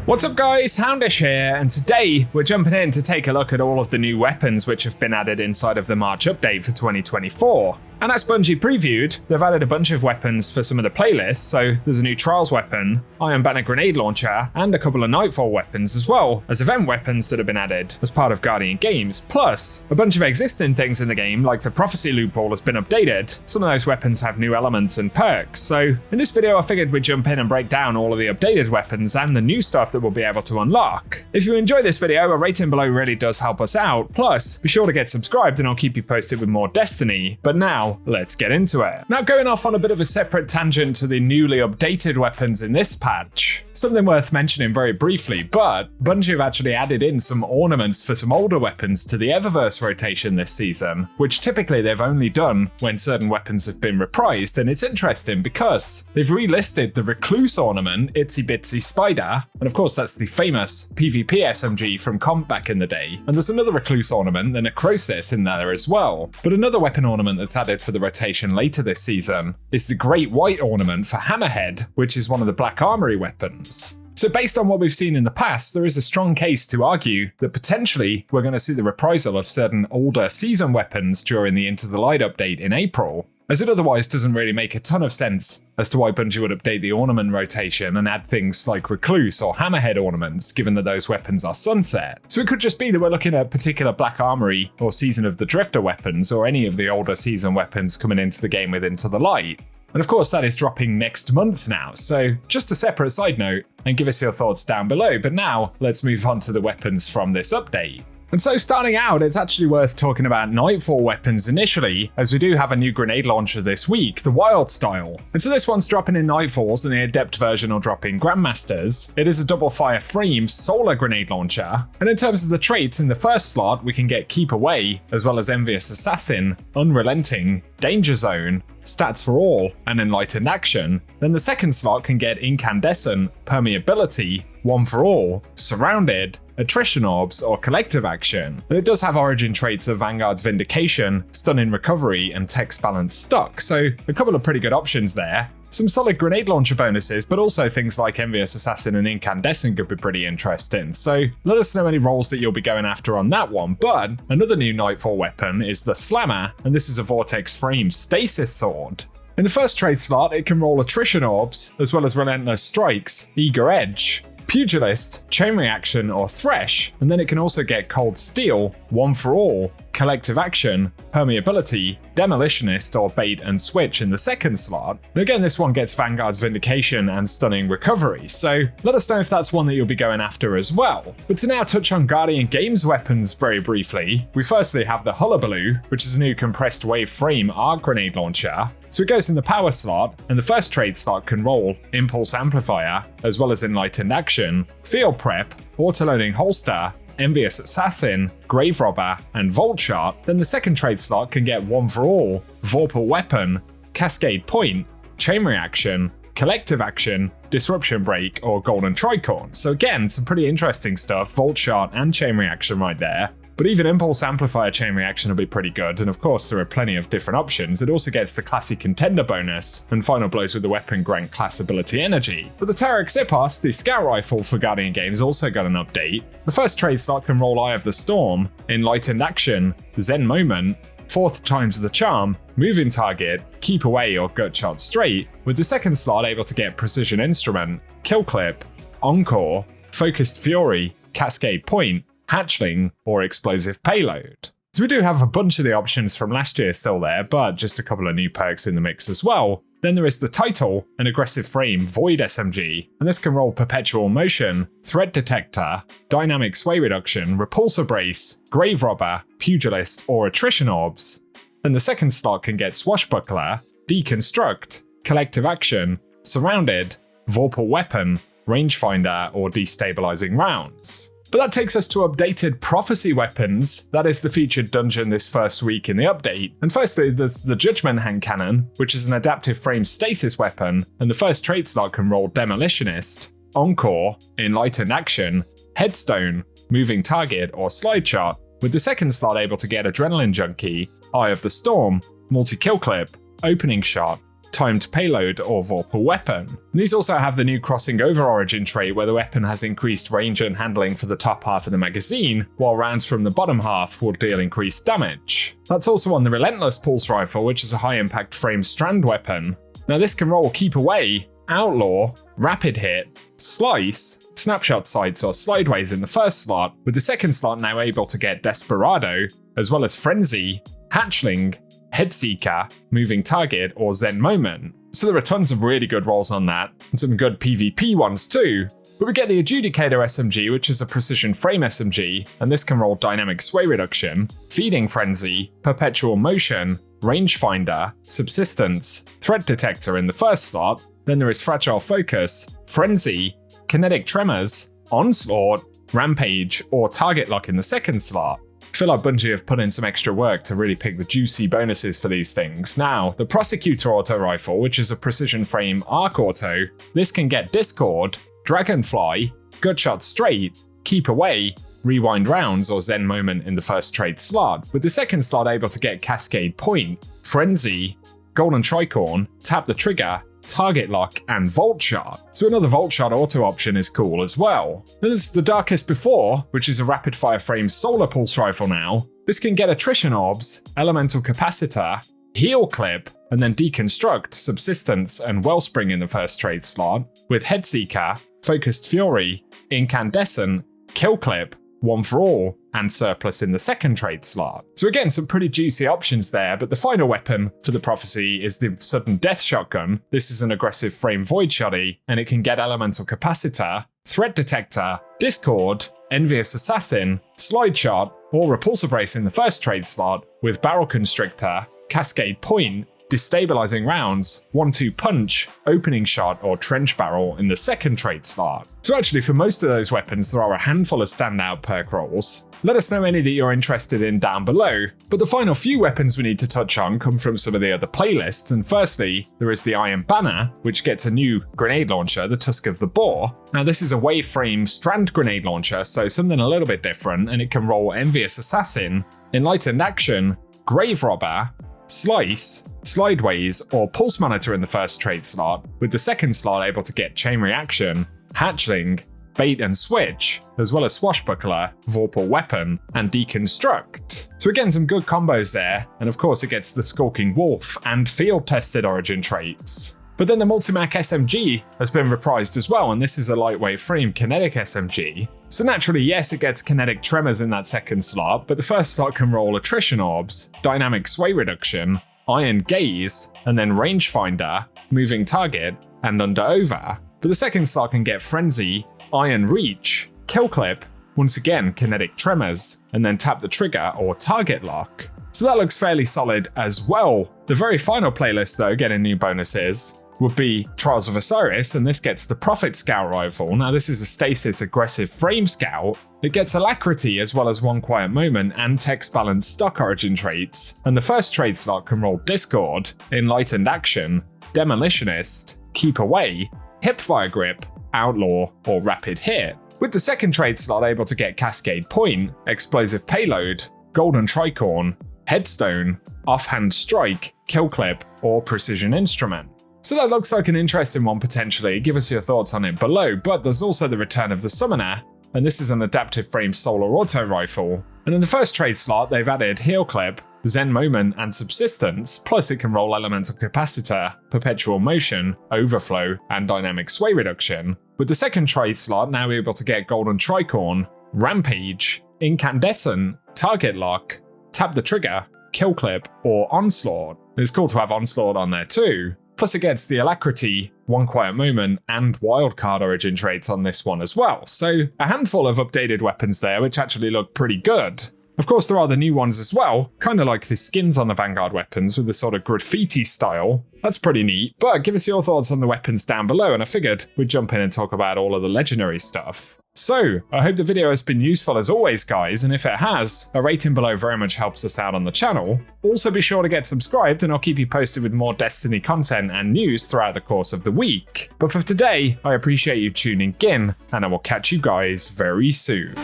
What's up guys, Houndish here, and today we're jumping in to take a look at all of the new weapons which have been added inside of the March update for 2024. And as Bungie previewed, they've added a bunch of weapons for some of the playlists, so there's a new Trials weapon, Iron Banner grenade launcher, and a couple of Nightfall weapons as well as event weapons that have been added as part of Guardian Games, plus a bunch of existing things in the game like the Prophecy loophole has been updated. Some of those weapons have new elements and perks, so in this video I figured we'd jump in and break down all of the updated weapons and the new stuff that we'll be able to unlock. If you enjoy this video, a rating below really does help us out, plus be sure to get subscribed and I'll keep you posted with more Destiny, but now let's get into it. Now, going off on a bit of a separate tangent to the newly updated weapons in this patch, something worth mentioning very briefly, but Bungie have actually added in some ornaments for some older weapons to the Eververse rotation this season, which typically they've only done when certain weapons have been reprised, and it's interesting because they've relisted the Recluse ornament, Itsy Bitsy Spider, and of course that's the famous PvP SMG from Comp back in the day, and there's another Recluse ornament, the Necrosis, in there as well. But another weapon ornament that's added for the rotation later this season is the Great White ornament for Hammerhead, which is one of the Black Armory weapons. So based on what we've seen in the past, there is a strong case to argue that potentially we're going to see the reprisal of certain older season weapons during the Into the Light update in April, as it otherwise doesn't really make a ton of sense as to why Bungie would update the ornament rotation and add things like Recluse or Hammerhead ornaments, given that those weapons are sunset. So it could just be that we're looking at particular Black Armory or Season of the Drifter weapons, or any of the older season weapons coming into the game with Into the Light. And of course that is dropping next month now, so just a separate side note, and give us your thoughts down below. But now let's move on to the weapons from this update. And so starting out, it's actually worth talking about Nightfall Weapons initially, as we do have a new grenade launcher this week, the Wild Style. And so this one's dropping in Nightfalls, and the Adept version will drop in Grandmasters. It is a double fire frame solar grenade launcher, and in terms of the traits, in the first slot we can get Keep Away, as well as Envious Assassin, Unrelenting, Danger Zone, Stats for All, and Enlightened Action. Then the second slot can get Incandescent, Permeability, One for All, Surrounded, Attrition Orbs, or Collective Action. And it does have origin traits of Vanguard's Vindication, Stunning Recovery, and Text Balance Stuck, so a couple of pretty good options there. Some solid grenade launcher bonuses, but also things like Envious Assassin and Incandescent could be pretty interesting, so let us know any roles that you'll be going after on that one. But another new Nightfall weapon is the Slammer, and this is a Vortex Frame Stasis Sword. In the first trade slot, it can roll Attrition Orbs, as well as Relentless Strikes, Eager Edge, Pugilist, Chain Reaction, or Thresh, and then it can also get Cold Steel, One for All, Collective Action, Permeability, Demolitionist, or Bait and Switch in the second slot. And again, this one gets Vanguard's Vindication and Stunning Recovery, so let us know if that's one that you'll be going after as well. But to now touch on Guardian Games weapons very briefly, we firstly have the Hullabaloo, which is a new compressed wave frame arc grenade launcher. So it goes in the power slot, and the first trade slot can roll Impulse Amplifier, as well as Enlightened Action, Field Prep, Autoloading Holster, Envious Assassin, Grave Robber, and Vault Shot. Then the second trade slot can get One for All, Vorpal Weapon, Cascade Point, Chain Reaction, Collective Action, Disruption Break, or Golden Tricorn. So again, some pretty interesting stuff, Vault Shot and Chain Reaction right there. But even Impulse Amplifier Chain Reaction will be pretty good, and of course there are plenty of different options. It also gets the Classy Contender bonus, and Final Blows with the weapon grant Class Ability Energy. But the Tarek Xipos, the Scout Rifle for Guardian Games, also got an update. The first trade slot can roll Eye of the Storm, Enlightened Action, Zen Moment, Fourth Time's the Charm, Moving Target, Keep Away, or Gut Shot Straight, with the second slot able to get Precision Instrument, Kill Clip, Encore, Focused Fury, Cascade Point, Hatchling, or Explosive Payload. So we do have a bunch of the options from last year still there, but just a couple of new perks in the mix as well. Then there is the Title, an aggressive frame Void SMG, and this can roll Perpetual Motion, Threat Detector, Dynamic Sway Reduction, Repulsor Brace, Grave Robber, Pugilist, or Attrition Orbs. Then the second slot can get Swashbuckler, Deconstruct, Collective Action, Surrounded, Vorpal Weapon, Rangefinder, or Destabilizing Rounds. But that takes us to updated Prophecy weapons. That is the featured dungeon this first week in the update. And firstly, there's the Judgment Hand Cannon, which is an adaptive frame stasis weapon, and the first trait slot can roll Demolitionist, Encore, Enlightened Action, Headstone, Moving Target, or Slide Shot, with the second slot able to get Adrenaline Junkie, Eye of the Storm, Multi-Kill Clip, Opening Shot, timed payload, or vorpal weapon. And these also have the new crossing over origin trait where the weapon has increased range and handling for the top half of the magazine, while rounds from the bottom half will deal increased damage. That's also on the Relentless Pulse Rifle, which is a high impact frame strand weapon. Now this can roll Keep Away, Outlaw, Rapid Hit, Slice, Snapshot Sights or Slideways in the first slot, with the second slot now able to get Desperado, as well as Frenzy, Hatchling, Headseeker, Moving Target, or Zen Moment. So there are tons of really good rolls on that, and some good PvP ones too. But we get the Adjudicator SMG, which is a precision frame SMG, and this can roll Dynamic Sway Reduction, Feeding Frenzy, Perpetual Motion, Rangefinder, Subsistence, Threat Detector in the first slot. Then there is Fragile Focus, Frenzy, Kinetic Tremors, Onslaught, Rampage, or Target Lock in the second slot. I feel like Bungie have put in some extra work to really pick the juicy bonuses for these things. Now, the Prosecutor Auto Rifle, which is a precision frame arc auto, this can get Discord, Dragonfly, Gutshot Straight, Keep Away, Rewind Rounds or Zen Moment in the first trade slot, with the second slot able to get Cascade Point, Frenzy, Golden Tricorn, Tap the Trigger, Target Lock, and Volt Shot. So another Volt Shot auto option is cool as well. Then there's the Darkest Before, which is a rapid fire frame solar pulse rifle now. This can get Attrition Orbs, Elemental Capacitor, Heal Clip, and then Deconstruct, Subsistence, and Wellspring in the first trade slot, with Headseeker, Focused Fury, Incandescent, Kill Clip, One for All, and Surplus in the second trade slot. So again, some pretty juicy options there, but the final weapon for the Prophecy is the Sudden Death Shotgun. This is an aggressive frame void shotty, and it can get Elemental Capacitor, Threat Detector, Discord, Envious Assassin, Slide Shot, or Repulsor Brace in the first trade slot, with Barrel Constrictor, Cascade Point, Destabilizing Rounds, 1-2 Punch, Opening Shot, or Trench Barrel in the second trade slot. So actually for most of those weapons there are a handful of standout perk rolls. Let us know any that you're interested in down below, but the final few weapons we need to touch on come from some of the other playlists, and firstly there is the Iron Banner, which gets a new grenade launcher, the Tusk of the Boar. Now this is a wave frame strand grenade launcher, so something a little bit different, and it can roll Envious Assassin, Enlightened Action, Grave Robber, Slice, Slideways, or Pulse Monitor in the first trade slot, with the second slot able to get Chain Reaction, Hatchling, Bait and Switch, as well as Swashbuckler, Vorpal Weapon, and Deconstruct. So again, some good combos there, and of course it gets the Skulking Wolf and field-tested origin traits. But then the Multimac SMG has been reprised as well, and this is a lightweight frame kinetic SMG. So naturally, yes, it gets Kinetic Tremors in that second slot, but the first slot can roll Attrition Orbs, Dynamic Sway Reduction, Iron Gaze, and then Rangefinder, Moving Target, and Under Over. But the second slot can get Frenzy, Iron Reach, Kill Clip, once again Kinetic Tremors, and then Tap the Trigger or Target Lock. So that looks fairly solid as well. The very final playlist though, getting new bonuses, would be Trials of Osiris, and this gets the Prophet Scout Rifle. Now this is a stasis aggressive frame scout. It gets Alacrity as well as One Quiet Moment and Text Balance stock origin traits, and the first trade slot can roll Discord, Enlightened Action, Demolitionist, Keep Away, Hipfire Grip, Outlaw, or Rapid Hit, with the second trade slot able to get Cascade Point, Explosive Payload, Golden Tricorn, Headstone, Offhand Strike, Kill Clip, or Precision Instrument. So that looks like an interesting one potentially, give us your thoughts on it below, but there's also the return of the Summoner, and this is an adaptive frame solar auto rifle. And in the first trade slot they've added Heal Clip, Zen Moment, and Subsistence, plus it can roll Elemental Capacitor, Perpetual Motion, Overflow, and Dynamic Sway Reduction, with the second trade slot now able to get Golden Tricorn, Rampage, Incandescent, Target Lock, Tap the Trigger, Kill Clip, or Onslaught. It's cool to have Onslaught on there too. Plus it gets the Alacrity, One Quiet Moment, and Wildcard origin traits on this one as well. So a handful of updated weapons there, which actually look pretty good. Of course there are the new ones as well, kind of like the skins on the Vanguard weapons with the sort of graffiti style. That's pretty neat, but give us your thoughts on the weapons down below, and I figured we'd jump in and talk about all of the legendary stuff. So, I hope the video has been useful as always guys, and if it has, a rating below very much helps us out on the channel. Also be sure to get subscribed and I'll keep you posted with more Destiny content and news throughout the course of the week. But for today, I appreciate you tuning in, and I will catch you guys very soon.